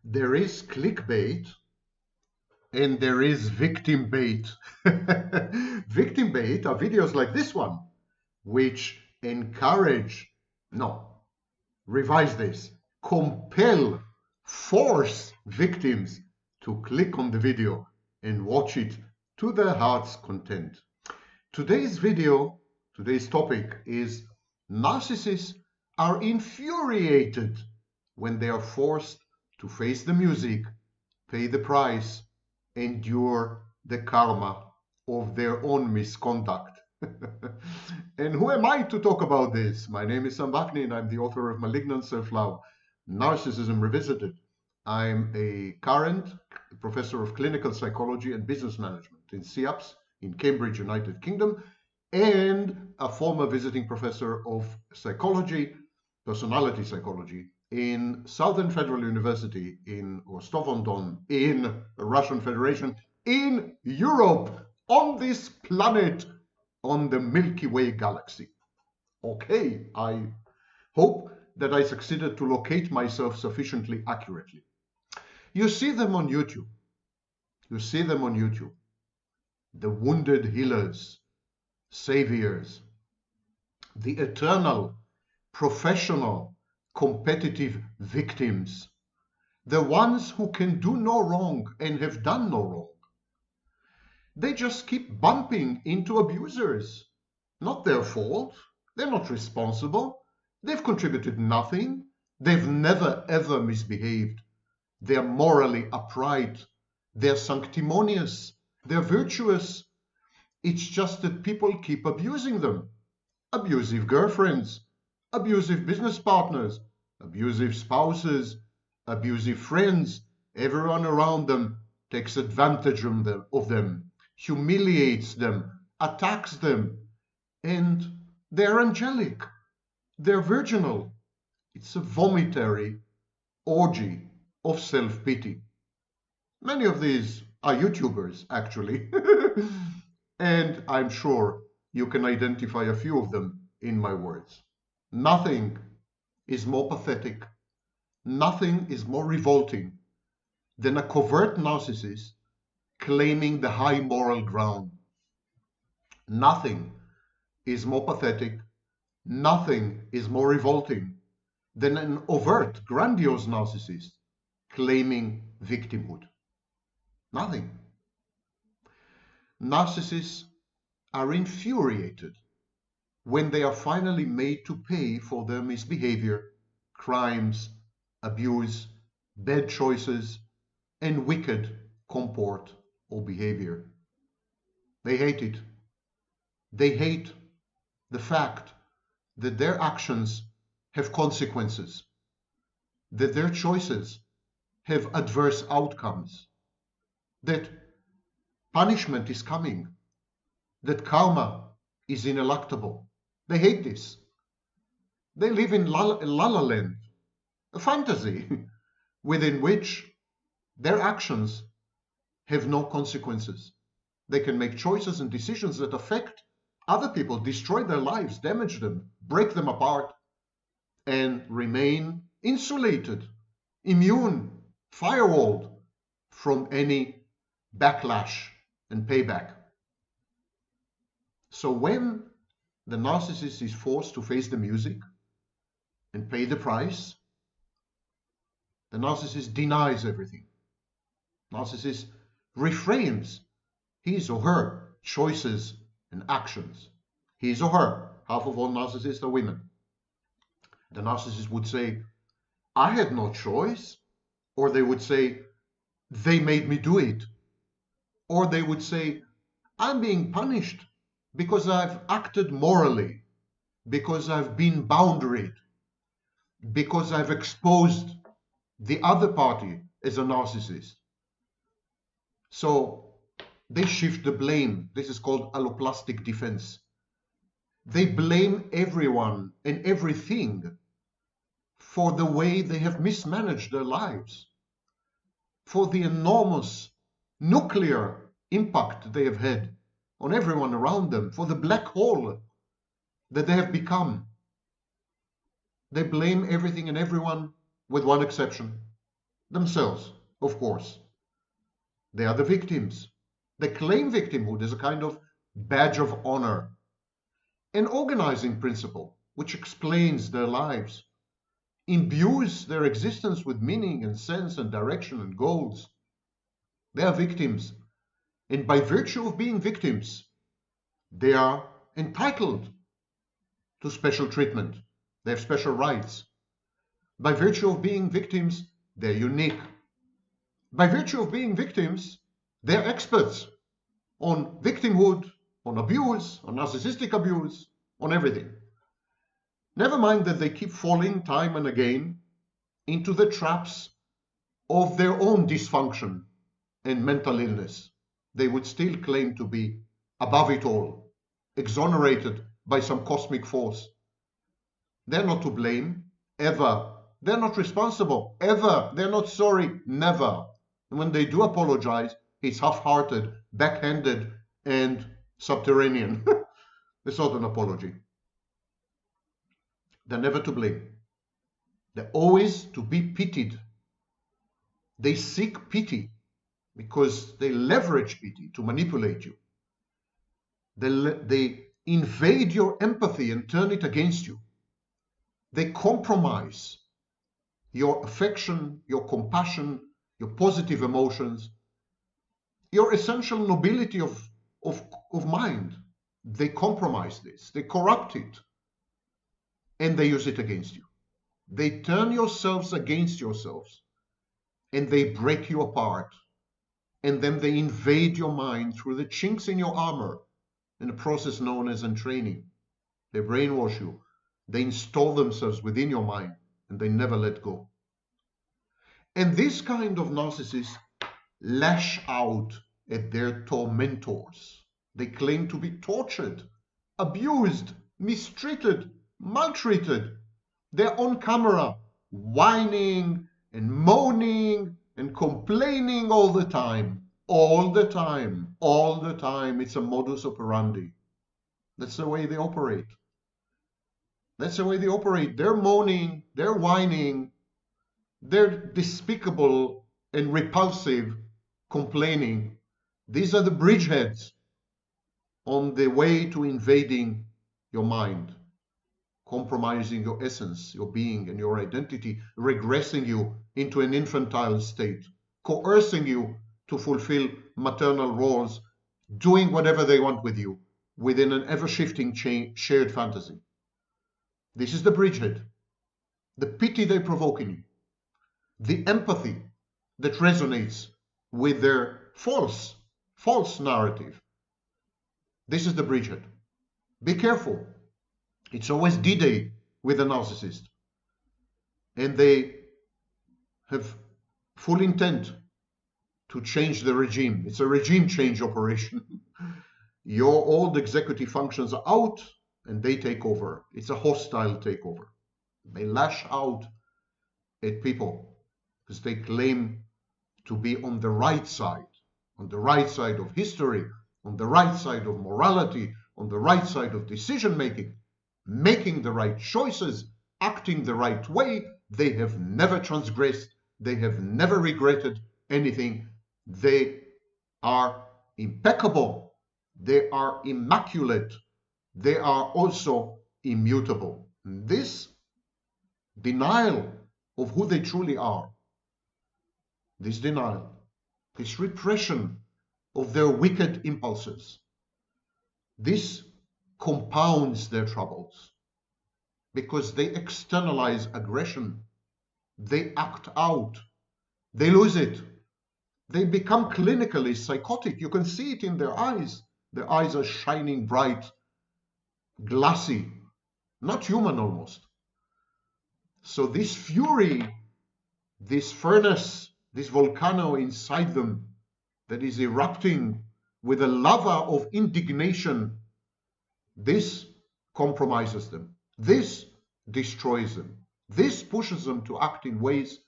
There is clickbait and there is victim bait. Victim bait are videos like this one, which encourage, no, revise this, compel, force victims to click on the video and watch it to their heart's content. Today's video, today's topic is narcissists are infuriated when they are forced to face the music, pay the price, endure the karma of their own misconduct. And who am I to talk about this? My name is Sam Vaknin and I'm the author of Malignant Self-Love, Narcissism Revisited. I'm a current professor of clinical psychology and business management in SIAPS in Cambridge, United Kingdom, and a former visiting professor of psychology, personality psychology, in Southern Federal University in Rostov-on-Don, in the Russian Federation, in Europe, on this planet, on the Milky Way galaxy. Okay, I hope that I succeeded to locate myself sufficiently accurately. You see them on YouTube. You see them on YouTube. The wounded healers, saviors, the eternal, professional, competitive victims, the ones who can do no wrong and have done no wrong. They just keep bumping into abusers. Not their fault. They're not responsible. They've contributed nothing. They've never ever misbehaved. They're morally upright. They're sanctimonious. They're virtuous. It's just that people keep abusing them. Abusive girlfriends, abusive business partners, abusive spouses, abusive friends. Everyone around them takes advantage of them, humiliates them, attacks them, and they're angelic, they're virginal. It's a vomitary orgy of self-pity. Many of these are YouTubers, actually, and I'm sure you can identify a few of them in my words. Nothing is more pathetic, nothing is more revolting than a covert narcissist claiming the high moral ground. Nothing is more pathetic, nothing is more revolting than an overt, grandiose narcissist claiming victimhood. Nothing. Narcissists are infuriated when they are finally made to pay for their misbehavior, crimes, abuse, bad choices, and wicked comport or behavior. They hate it. They hate the fact that their actions have consequences, that their choices have adverse outcomes, that punishment is coming, that karma is ineluctable. They hate this. They live in La La Land, a fantasy within which their actions have no consequences. They can make choices and decisions that affect other people, destroy their lives, damage them, break them apart, and remain insulated, immune, firewalled from any backlash and payback. So when the narcissist is forced to face the music and pay the price, the narcissist denies everything. Narcissist reframes his or her choices and actions. His or her, half of all narcissists are women. The narcissist would say, I had no choice. Or they would say, they made me do it. Or they would say, I'm being punished because I've acted morally, because I've been boundaried, because I've exposed the other party as a narcissist. So they shift the blame. This is called alloplastic defense. They blame everyone and everything for the way they have mismanaged their lives, for the enormous nuclear impact they have had on everyone around them, for the black hole that they have become. They blame everything and everyone with one exception. themselves, of course. They are the victims. They claim victimhood as a kind of badge of honor, an organizing principle which explains their lives, imbues their existence with meaning and sense and direction and goals. They are victims, and by virtue of being victims, they are entitled to special treatment. They have special rights. By virtue of being victims, they're unique. By virtue of being victims, they're experts on victimhood, on abuse, on narcissistic abuse, on everything. Never mind that they keep falling time and again into the traps of their own dysfunction and mental illness. They would still claim to be above it all, exonerated by some cosmic force. They're not to blame, ever. They're not responsible, ever. They're not sorry, never. And when they do apologize, it's half-hearted, backhanded, and subterranean. It's not an apology. They're never to blame. They're always to be pitied. They seek pity because they leverage pity to manipulate you. They invade your empathy and turn it against you. They compromise your affection, your compassion, your positive emotions, your essential nobility of mind. They compromise this, they corrupt it, and they use it against you. They turn yourselves against yourselves, and they break you apart, and then they invade your mind through the chinks in your armor in a process known as entraining. They brainwash you, they install themselves within your mind, and they never let go. And this kind of narcissists lash out at their tormentors. They claim to be tortured, abused, mistreated, maltreated. They're on camera, whining and moaning and complaining all the time. All the time. All the time. It's a modus operandi. That's the way they operate. That's the way they operate. They're moaning, they're whining, they're despicable and repulsive, complaining. These are the bridgeheads on the way to invading your mind, compromising your essence, your being, and your identity, regressing you into an infantile state, coercing you to fulfill maternal roles, doing whatever they want with you within an ever-shifting shared fantasy. This is the bridgehead, the pity they provoke in you, the empathy that resonates with their false narrative. This is the bridgehead. Be careful. It's always D-Day with a narcissist. And they have full intent to change the regime. It's a regime change operation. Your old executive functions are out and they take over. It's a hostile takeover. They lash out at people because they claim to be on the right side of history, on the right side of morality, on the right side of decision making, making the right choices, acting the right way. They have never transgressed. They have never regretted anything. They are impeccable. They are immaculate. They are also immutable. This denial of who they truly are, this denial, this repression of their wicked impulses, this compounds their troubles because they externalize aggression, they act out, they lose it, they become clinically psychotic. You can see it in their eyes. Their eyes are shining bright, glassy, not human almost. So this fury, this furnace, this volcano inside them that is erupting with a lava of indignation, this compromises them. This destroys them. This pushes them to act in ways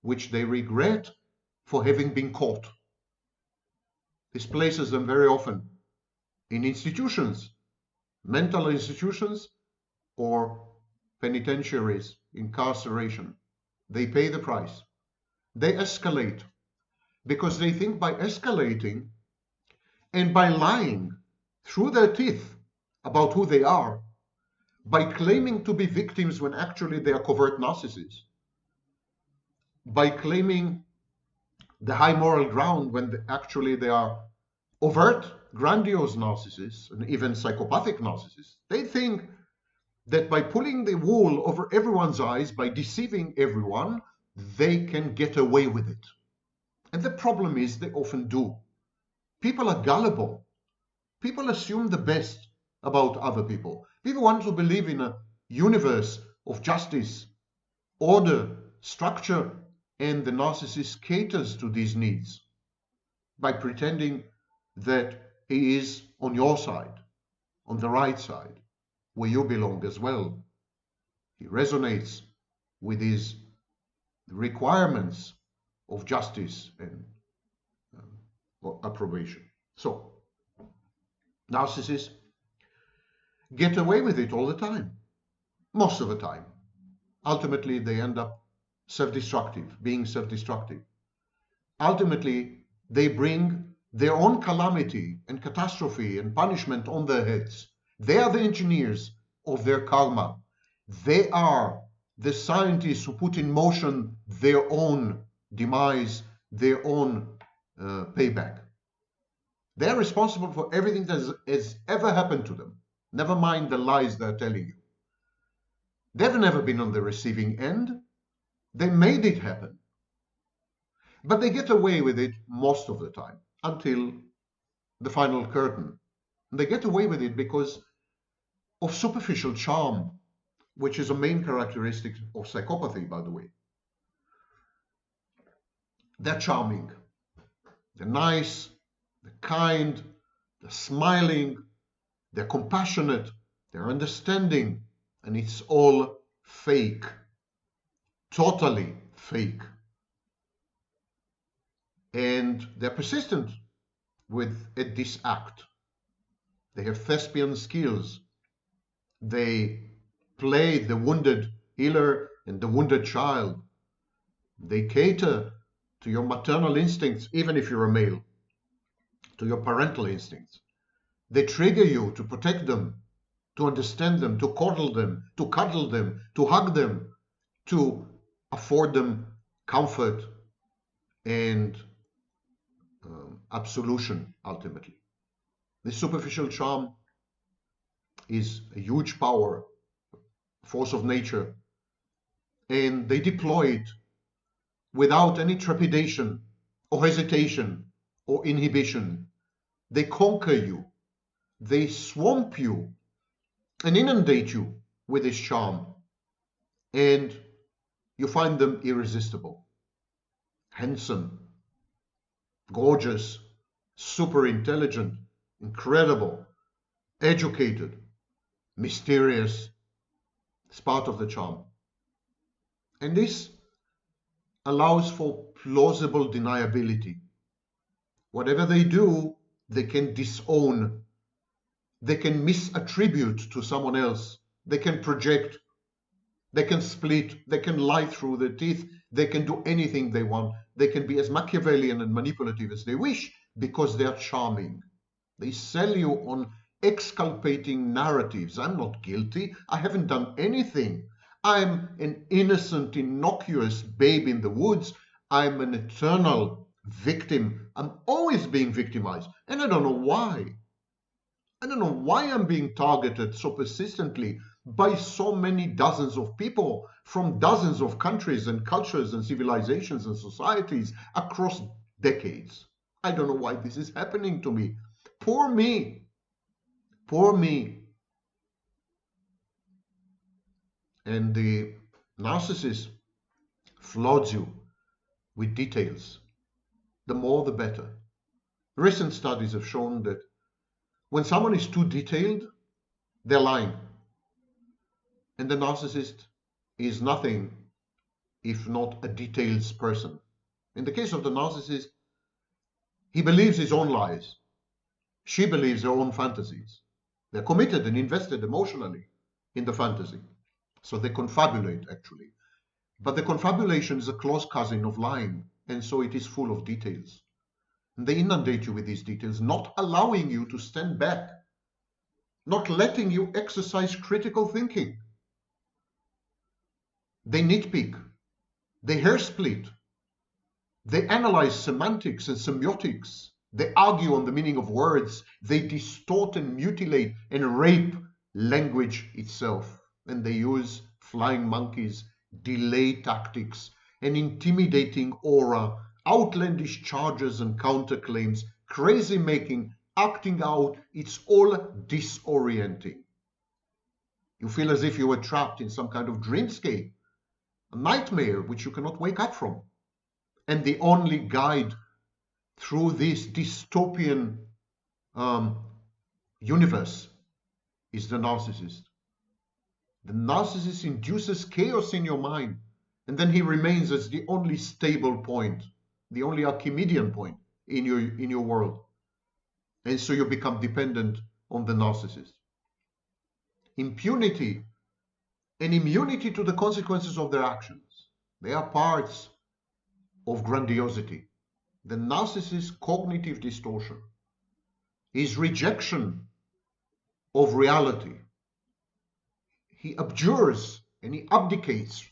which they regret for having been caught. This places them very often in institutions, mental institutions or penitentiaries, incarceration. They pay the price. They escalate because they think by escalating and by lying through their teeth about who they are, by claiming to be victims when actually they are covert narcissists, by claiming the high moral ground when actually they are overt, grandiose narcissists and even psychopathic narcissists. They think that by pulling the wool over everyone's eyes, by deceiving everyone, they can get away with it. And the problem is they often do. People are gullible. People assume the best about other people. People want to believe in a universe of justice, order, structure, and the narcissist caters to these needs by pretending that he is on your side, on the right side, where you belong as well. He resonates with his requirements of justice and approbation. So, narcissists get away with it all the time, most of the time. Ultimately, they end up self-destructive, being self-destructive. Ultimately, they bring their own calamity and catastrophe and punishment on their heads. They are the engineers of their karma. They are the scientists who put in motion their own demise, their own payback. They're responsible for everything that has ever happened to them. Never mind the lies they're telling you. They've never been on the receiving end. They made it happen. But they get away with it most of the time until the final curtain. They get away with it because of superficial charm, which is a main characteristic of psychopathy, by the way. They're charming. They're nice. They're kind. They're smiling. They're compassionate. They're understanding. And it's all fake. Totally fake. And they're persistent at this act. They have thespian skills. They play the wounded healer and the wounded child. They cater to your maternal instincts, even if you're a male, to your parental instincts. They trigger you to protect them, to understand them, to coddle them, to cuddle them, to hug them, to afford them comfort and absolution, ultimately. This superficial charm is a huge power, force of nature, and they deploy it without any trepidation or hesitation or inhibition. They conquer you, they swamp you and inundate you with this charm, and you find them irresistible, handsome, gorgeous, super intelligent, incredible, educated, mysterious. It's part of the charm. And this allows for plausible deniability. Whatever they do, they can disown. They can misattribute to someone else. They can project. They can split. They can lie through their teeth. They can do anything they want. They can be as Machiavellian and manipulative as they wish because they are charming. They sell you on exculpating narratives. I'm not guilty. I haven't done anything. I'm an innocent, innocuous babe in the woods. I'm an eternal victim. I'm always being victimized. And I don't know why. I don't know why I'm being targeted so persistently by so many dozens of people from dozens of countries and cultures and civilizations and societies across decades. I don't know why this is happening to me. Poor me. Poor me. And the narcissist floods you with details. The more, the better. Recent studies have shown that when someone is too detailed, they're lying. And the narcissist is nothing if not a details person. In the case of the narcissist, he believes his own lies. She believes her own fantasies. They're committed and invested emotionally in the fantasy. So they confabulate, actually. But the confabulation is a close cousin of lying, and so it is full of details. And they inundate you with these details, not allowing you to stand back, not letting you exercise critical thinking. They nitpick, they hair split, they analyze semantics and semiotics, they argue on the meaning of words, they distort and mutilate and rape language itself, and they use flying monkeys, delay tactics, an intimidating aura, outlandish charges and counterclaims, crazy making, acting out. It's all disorienting. You feel as if you were trapped in some kind of dreamscape, a nightmare which you cannot wake up from. And the only guide through this dystopian universe is the narcissist. The narcissist induces chaos in your mind, and then he remains as the only stable point, the only Archimedean point in your world. And so you become dependent on the narcissist. Impunity and immunity to the consequences of their actions. They are parts of grandiosity. The narcissist's cognitive distortion, his rejection of reality. He abjures and he abdicates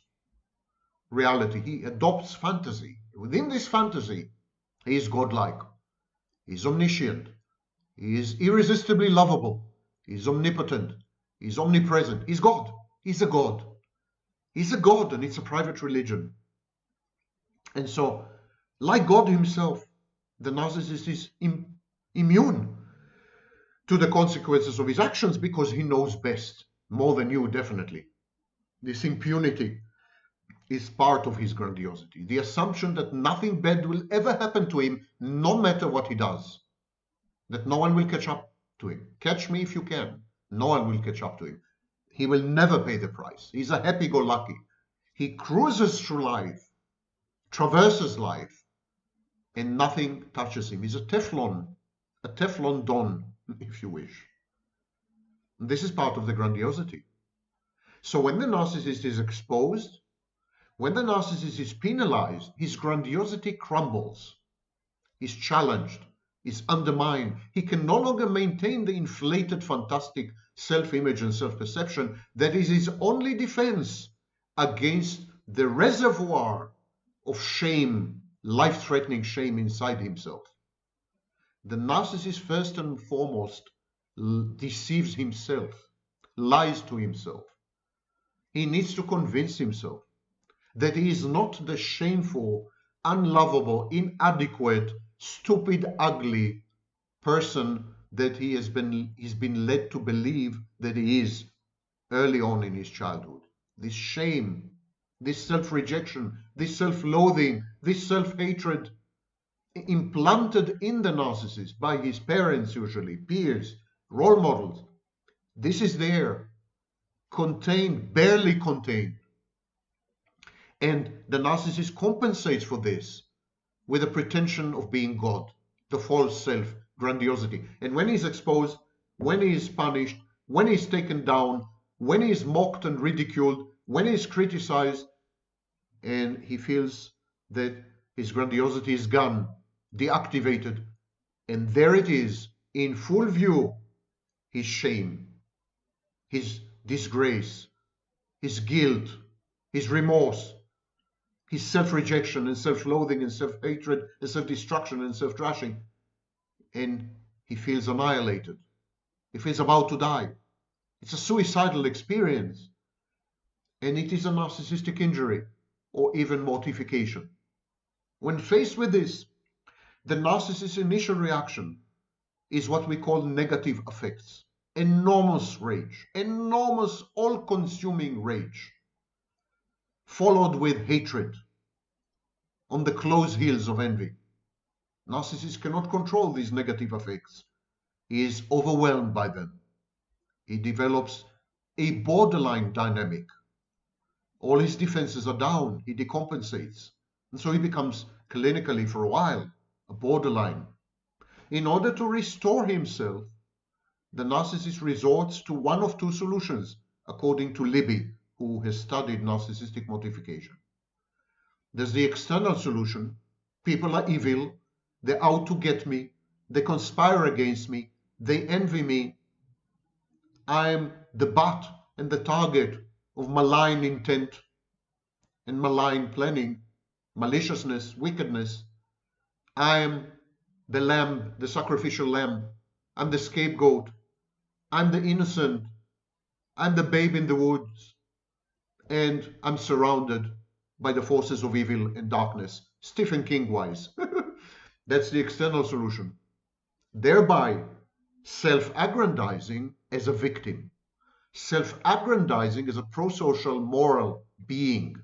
reality. He adopts fantasy. Within this fantasy, he is godlike. He is omniscient. He is irresistibly lovable. He is omnipotent. He is omnipresent. He's God. He's a God. He's a God, and it's a private religion. And so, like God himself, the narcissist is immune to the consequences of his actions because he knows best, more than you, definitely. This impunity is part of his grandiosity. The assumption that nothing bad will ever happen to him, no matter what he does. That no one will catch up to him. Catch me if you can. No one will catch up to him. He will never pay the price. He's a happy-go-lucky. He cruises through life, traverses life, and nothing touches him. He's a Teflon Don, if you wish. And this is part of the grandiosity. So when the narcissist is exposed, when the narcissist is penalized, his grandiosity crumbles. He's challenged. Is undermined. He can no longer maintain the inflated, fantastic self-image and self-perception that is his only defense against the reservoir of shame, life-threatening shame inside himself. The narcissist, first and foremost, deceives himself, lies to himself. He needs to convince himself that he is not the shameful, unlovable, inadequate, stupid, ugly person that he's been led to believe that he is early on in his childhood. This shame, this self-rejection, this self-loathing, this self-hatred implanted in the narcissist by his parents, usually, peers, role models. This is there, contained, barely contained. And the narcissist compensates for this with a pretension of being God, the false self, grandiosity. And when he's exposed, when he is punished, when he's taken down, when he is mocked and ridiculed, when he is criticized, and he feels that his grandiosity is gone, deactivated, and there it is, in full view, his shame, his disgrace, his guilt, his remorse, his self-rejection and self-loathing and self-hatred and self-destruction and self-trashing, and he feels annihilated. He feels about to die. It's a suicidal experience, and it is a narcissistic injury or even mortification. When faced with this, the narcissist's initial reaction is what we call negative affects. Enormous rage, enormous all-consuming rage, followed with hatred on the close heels of envy. Narcissist cannot control these negative affects. He is overwhelmed by them. He develops a borderline dynamic. All his defenses are down. He decompensates. And so he becomes clinically, for a while, a borderline. In order to restore himself, the narcissist resorts to one of two solutions, according to Libby, who has studied narcissistic mortification. There's the external solution. People are evil. They're out to get me. They conspire against me. They envy me. I'm the butt and the target of malign intent and malign planning, maliciousness, wickedness. I'm the lamb, the sacrificial lamb. I'm the scapegoat. I'm the innocent. I'm the babe in the woods. And I'm surrounded by the forces of evil and darkness. Stephen King wise. That's the external solution. Thereby self-aggrandizing as a victim. Self-aggrandizing as a pro-social moral being.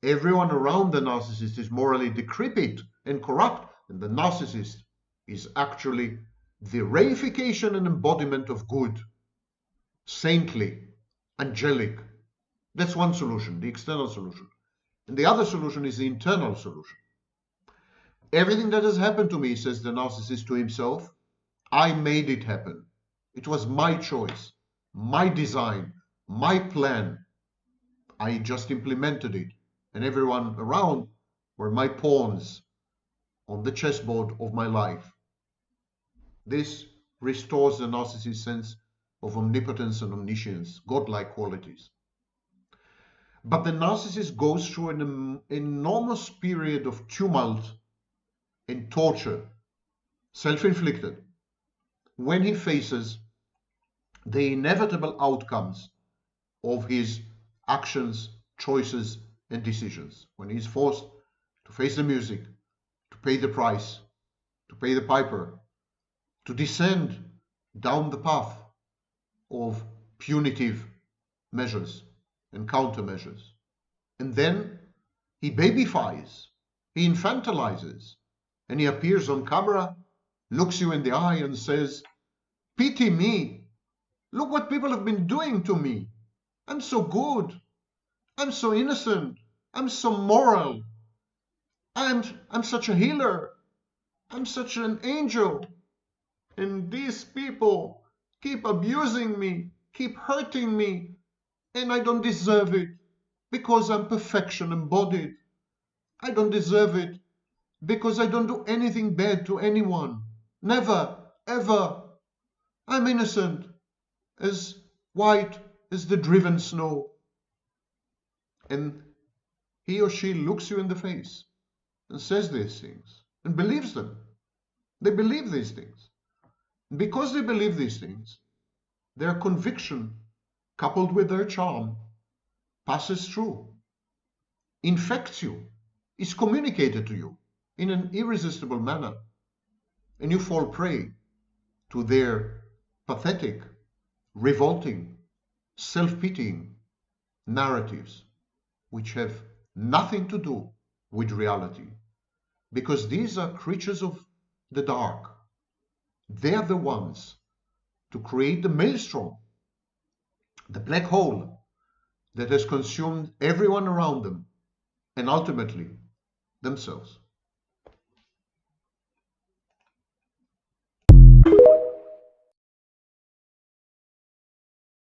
Everyone around the narcissist is morally decrepit and corrupt, and the narcissist is actually the reification and embodiment of good, saintly, angelic. That's one solution, the external solution. And the other solution is the internal solution. Everything that has happened to me, says the narcissist to himself, I made it happen. It was my choice, my design, my plan. I just implemented it. And everyone around were my pawns on the chessboard of my life. This restores the narcissist's sense of omnipotence and omniscience, godlike qualities. But the narcissist goes through an enormous period of tumult and torture, self-inflicted, when he faces the inevitable outcomes of his actions, choices, and decisions. When he's forced to face the music, to pay the price, to pay the piper, to descend down the path of punitive measures and countermeasures. And then he babyfies, he infantilizes, and he appears on camera, looks you in the eye and says, pity me. Look what people have been doing to me. I'm so good. I'm so innocent. I'm so moral. I'm such a healer. I'm such an angel. And these people keep abusing me, keep hurting me, and I don't deserve it because I'm perfection embodied. I don't deserve it because I don't do anything bad to anyone. Never, ever. I'm innocent, as white as the driven snow. And he or she looks you in the face and says these things and believes them. They believe these things. And because they believe these things, their conviction, coupled with their charm, passes through, infects you, is communicated to you in an irresistible manner, and you fall prey to their pathetic, revolting, self-pitying narratives, which have nothing to do with reality, because these are creatures of the dark. They are the ones to create the maelstrom, the black hole that has consumed everyone around them and ultimately themselves.